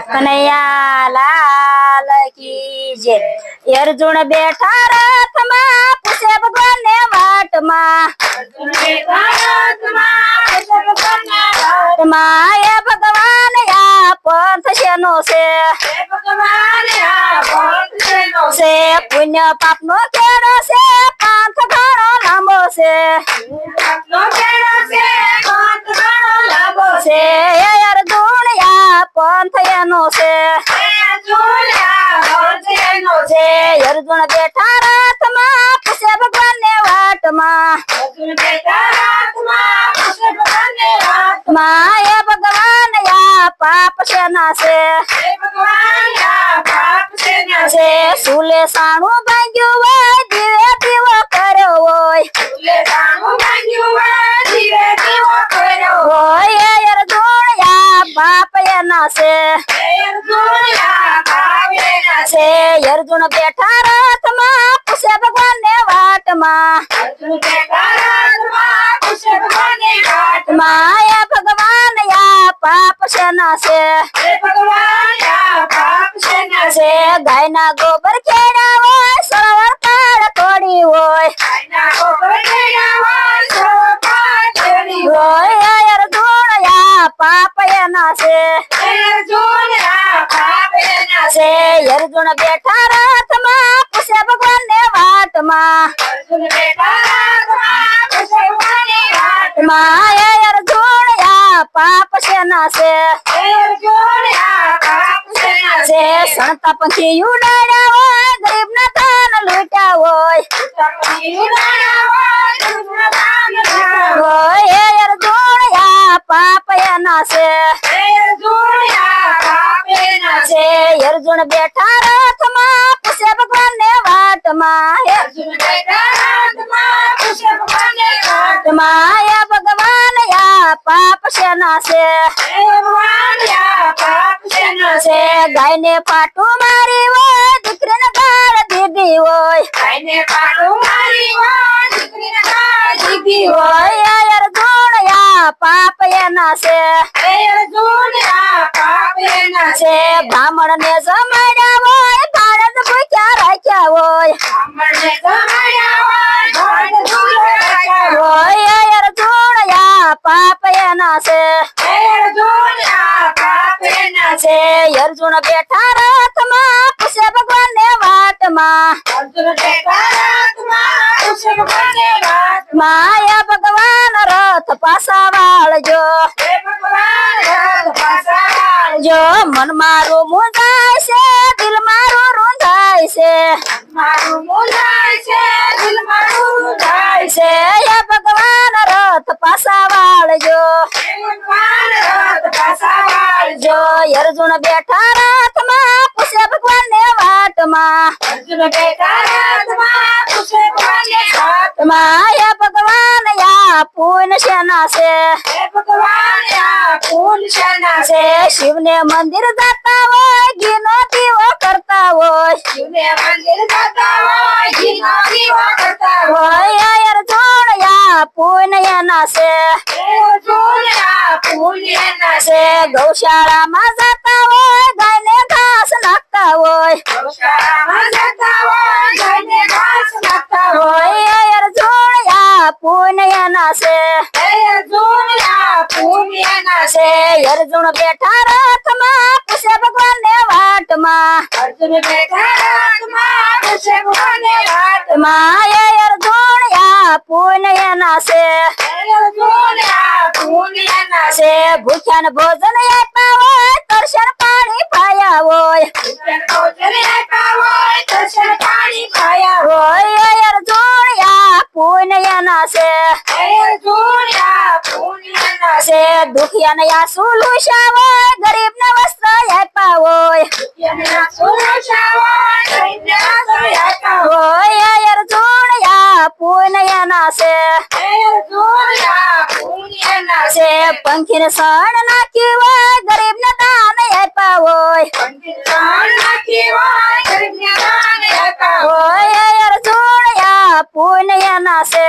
કનૈયા લાલ કી જય। અર્જુન બેઠા રથમાં પૂછે ભગવાનને વાટમાં એ ભગવાન આ પંથ શેનો છે પુણ્ય પાપનો કેળો છે પંથ ઘણો લાંબો છે અર્જુન આ પંથ એનો છે અર્જુન બેઠા રથમાં પૂછે ભગવાનને વાટમાં એ ભગવાન આ પાપ શેના છે સુલે સાણું ભાંગ્યું હોય દીવે દીવો કર્યો હોય અર્જુન આ પાપ એના છે અર્જુન બેઠા રથમાં પૂછે ભગવાનને વાટમાં એ ભગવાન આ પાપ શેના છે ગાયના ગોબર ખેડા હોય સરોવર પાળ તોડી હોય અર્જુન આ પાપ એના છે અર્જુન બેઠા રથમાં પૂછે ભગવાનને વાટમાં એ અર્જુન આ પાપ શેના છે સણતા પંખી ઉડાડ્યા હોય ગરીબ ના ધન લૂટ્યા હોય અર્જુન આ પાપ એના છે અર્જુન બેઠા રથમાં પૂછે ભગવાનને વાટમાં એ ભગવાન આ પાપ શેના છે ગાયને પાટું મારી હોય દીકરીને ગાળ દીધી હોય અર્જુન આ પાપ એના છે બ્રાહ્મણ ને જમાડ્યા હોય ભારત ભૂખ્યા રાખ્યા હોય અર્જુન આ પાપ એના છે અર્જુન બેઠા રથમાં પૂછે ભગવાનને વાટમાં એ ભગવાન રથ પાછા વાળજો મન મારું મૂંઝાય છે દિલ મારું રૂંધાય છે એ ભગવાન રથ પાછા વાળજો અર્જુન બેઠા રથમાં પૂછે ભગવાનને વાટમાં એ ભગવાન આ પૂન શેના છે શિવને મંદિર જતા હોય ઘીનો દીવો કરતા હોય અર્જુન આ પૂન એના છે ગૌશાળામાં જતા હોય ગાયને ઘાસ નાખતા હોય અર્જુન આ પૂન એના છે અર્જુન બેઠા રથમાં પૂછે ભગવાનને વાટમાં એ અર્જુન આ પૂન એના છે ભૂખ્યા ને ભોજન આપ્યા હોય દર્શન પાણી પાયા હોય અર્જુન આ પૂન એના છે દુખિયા ને આંસુ લૂછ્યા હોય ગરીબ ને વસ્ત્ર આપ્યા હોય અર્જુન આ પૂન એના છે પંખી ને સણ નાખી હોય ગરીબ ને દાન આપ્યા હોય અર્જુન આ પૂન એના છે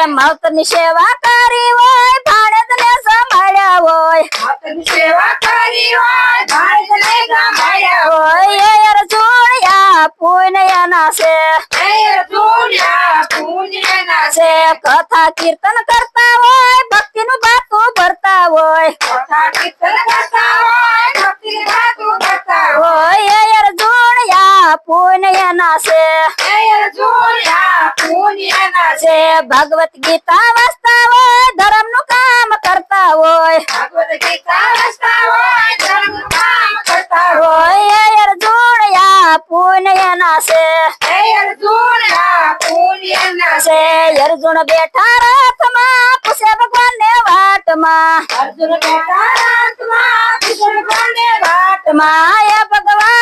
માવતર ની સેવા કરી હોય ભાણેજ ને સંભાળ્યા ભક્તની સેવા કરી હોય ભારતને ગામાયા હોય એ અર્જુન પુણ્યના છે અર્જુન્યા પુણ્યના છે કથા કીર્તન કરતા હોય ભક્તિનું બાતું ભરતા હોય કથા કીર્તન કરતા હોય ભક્તિની વાતો કરતા હોય એ અર્જુન પુણ્યના છે અર્જુન્યા પુણ્યના છે ભગવત ગીતા વાંચતા હોય ધર્મનું કામ કરતા હોય ભગવદ ગીતા વાંચતા હોય ધર્મનું કામ કરતા હોય એ અર્જુન પુણ્યના છે અર્જુન્યા પુણ્યના છે અર્જુન બેઠા રથમાં પૂછે ભગવાનને વાટમાં અર્જુન બેઠા રાતમાં કૃષ્ણ ભગવાનને વાટમાં એ ભગવાન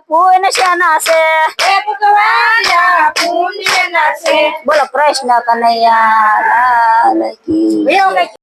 પુણ્યના છે હે ભગવાન યા પુણ્યના છે બોલો કૃષ્ણ કનૈયા લાલ કી વિયોગ